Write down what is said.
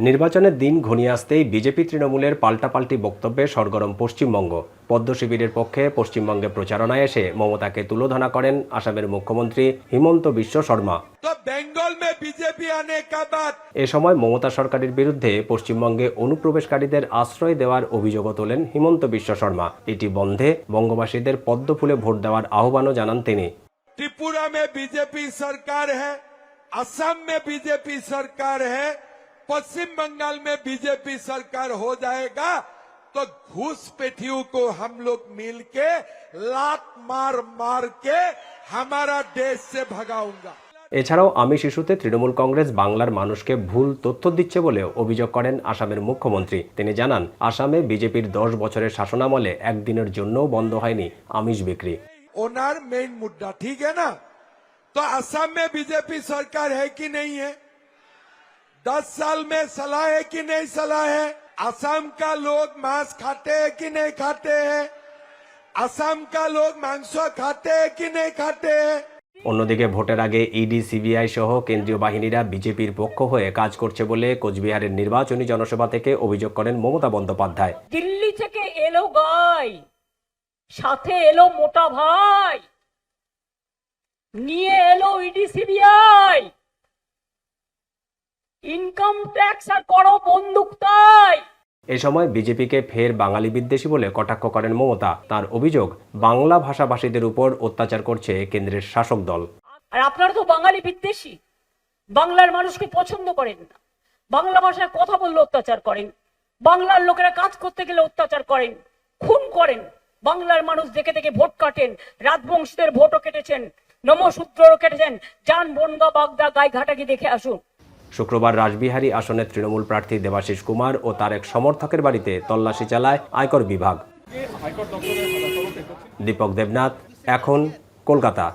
নির্বাচনের দিন ঘনিয়ে আসতেই বিজেপি তৃণমূলের পাল্টাপাল্টি বক্তব্যে সরগরম পশ্চিমবঙ্গ। পদ্ম শিবিরের পক্ষে পশ্চিমবঙ্গে প্রচারণায় এসে মমতাকে তুলোধনা করেন আসামের মুখ্যমন্ত্রী হিমন্ত বিশ্ব শর্মা। এ সময় মমতা সরকারের বিরুদ্ধে পশ্চিমবঙ্গে অনুপ্রবেশকারীদের আশ্রয় দেওয়ার অভিযোগও তোলেন হিমন্ত বিশ্ব শর্মা। এটি বন্ধে বঙ্গবাসীদের পদ্ম ফুলে ভোট দেওয়ার আহ্বানও জানান তিনি। त्रिपुरा में बीजेपी सरकार है, असम में बीजेपी सरकार है, पश्चिम बंगाल में बीजेपी सरकार हो जाएगा तो घूसपैठियों को हम लोग मिलके लात मार मार के हमारा देश से भगाऊंगा। এছাড়াও আমি শিশুতে তৃণমূল কংগ্রেস বাংলার মানুষকে ভুল তথ্য দিচ্ছে বলে অভিযোগ করেন আসামের মুখ্যমন্ত্রী। তিনি জানান, আসামে বিজেপির 10 বছরের শাসনামলে একদিনের জন্যও বন্ধ হয়নি আমিষ বিক্রি। ओनर मेन मुद्दा ठीक है ना। तो असम में बीजेपी सरकार है कि नहीं है? 10 साल में सलाह है कि नहीं सलाह है? असम का लोग मांस खाते हैं कि नहीं खाते हैं? असम का लोग मांस खाते हैं कि नहीं खाते हैं? অন্যদিকে ভোটের আগে ইডি, সিবিআই সহ কেন্দ্রীয় বাহিনীরা বিজেপির পক্ষ হয়ে কাজ করছে বলে কোচবিহারের নির্বাচনী জনসভা থেকে অভিযোগ করেন মমতা বন্দ্যোপাধ্যায়। দিল্লি থেকে এলো গাই, সাথে এলো মোটা ভাই, নিয়ে এলো ইডি, সিবিআই, ইনকাম ট্যাক্স আর করো বন্দুক তাই। এ সময় বিজেপিকে ফের বাঙালি বিদ্বেষী বলে কটাক্ষ করেন মমতা। তার অভিযোগ, বাংলা ভাষাভাষীদের উপর অত্যাচার করছে কেন্দ্রের শাসক দল। আর আপনারা তো বাঙালি বিদ্বেষী, বাংলার মানুষকে পছন্দ করেন না, বাংলা ভাষায় কথা বললে অত্যাচার করেন, বাংলার লোকেরা কাজ করতে গেলে অত্যাচার করেন, খুন করেন, বাংলার মানুষ দেখে দেখে ভোট কাটেন, রাজবংশীদের ভোটও কেটেছেন, নমশূদ্রও কেটেছেন। যান বনগা, বাগদা, গাইঘাটা গিয়ে দেখে আসুন। শুক্রবার রাসবিহারী আসনের তৃণমূল প্রার্থী দেবাশিস কুমার ও তার এক সমর্থকের বাড়িতে তল্লাশি চালায় আয়কর বিভাগ। দীপক দেবনাথ, এখন, কলকাতা।